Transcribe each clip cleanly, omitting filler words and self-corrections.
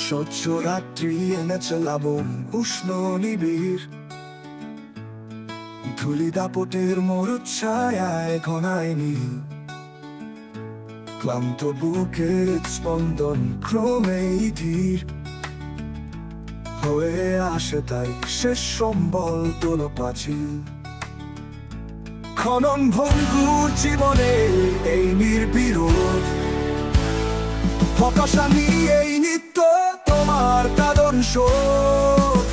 স্বচ্ছ রাত্রি এনেছে লাবণ উষ্ণ নিবিড়, ধুলি দাপটের মরুদ ছায়ায় ঘনায়নি। ক্লান্ত বুকের স্পন্দন ক্রমেই ধীর হয়ে আসে, তাই শেষ সম্বল তোলো পাচিল। খনন ভঙ্গুর জীবনে এই নির্বিরোধ হতাশা নিয়েই নিত্য তোমার কাঁদন শোধ।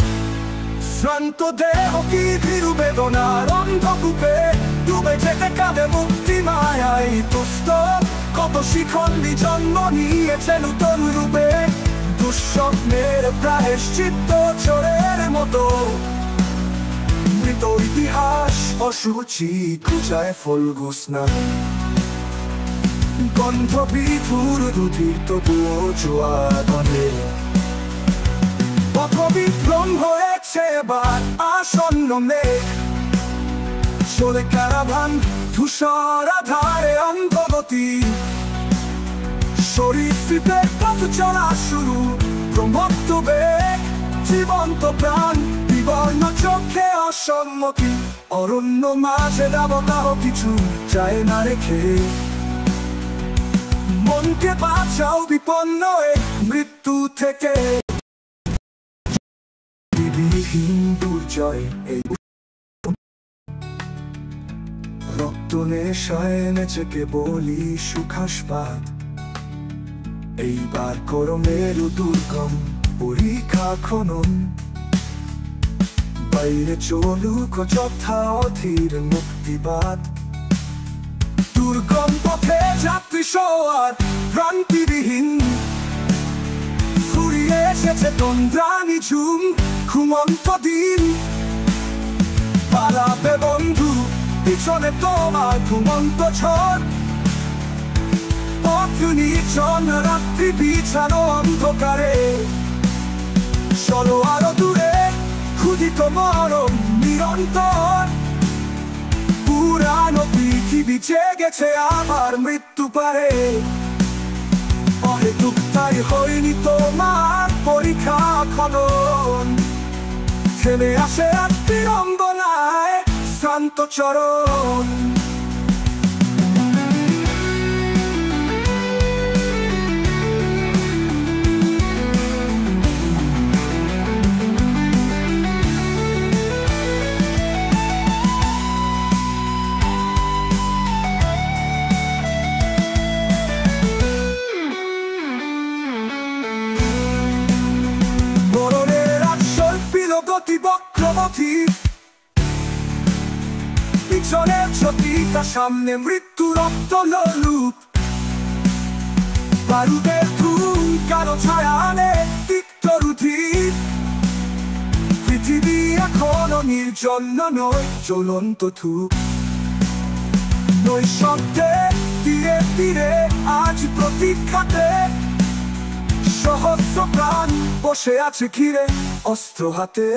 শ্রান্ত দেহ কি ভীরু বেদনার অন্ধকূপে ডুবে যেতে কাঁদে মুক্তি মায়াই তুষ্ট। কত শিখণ্ডী জন্ম নিয়েছে নূতন রূপে, দুঃস্বপ্নের প্রায়শ্চিত্ত চোরের মতো। মৃত ইতিহাস অসুচি খুঁজায় ফলগুস্না, গন্ধ বিধুর দুধির তবুও জোয়ারে। পথবিভ্রম হয়েছে এবার আসন্ন মেঘ, চলে কারাভান ধূসর আধারে অন্ধগতি। সরীসৃপের পথ চলা শুরু, প্রমত্ত বেগ, জীবন্ত প্রাণ, বিবর্ণ চোখে অসম্মতি। অরণ্য মাঝে দাবদাহ কিছু চায় না রেখে, মনকে বাঁচাও বিপন্ন এই মৃত্যু থেকে। বিবিহীন দুর্জয় এই রক্ত নেশায় এনেছে কেবলই সুখাস্বাদ। এইবার করো মেরু দুর্গম পরীক্ষা খনন, বাইরে চলুক যথা অধীর মুক্তিবাদ। দুর্গম পথে যাত্রী সওয়ার ভ্রান্তিবিহীন, ফুরিয়ে এসেছে তন্দ্রানি ঝুম ঘুমন্ত দিন। পালাবে বন্ধু পিছনে তোমার ঘুমন্ত ঝড়, পথ নির্জন রাত্রি বিছানো অন্ধকারে। চলো আরো দূরে ক্ষুধিত মরণ নিরন্তর, পুরানো পৃথিবী জেগেছে আবার মৃত্যু পারে। অহেতুক তাই হয়নি তোমার পরীক্ষা খনন, থেমে আসে আর বিড়ম্বনায় শ্রান্ত চরণ। গতি বক্রবতী, পিছনের ছটিকা সামনে মৃত্যু রক্ত লোলুপ। বারুদের ধূম কালো ছায়া আনে তিক্ত রুধির, পৃথিবী এখনো নির্জন্য নয় জ্বলন্ত ধূপ। নৈশব্দে তীরে তীরে আজ প্রতীক্ষাতে, সহস্র প্রাণ বসে আছে ঘিরে অস্ত্র হাতে।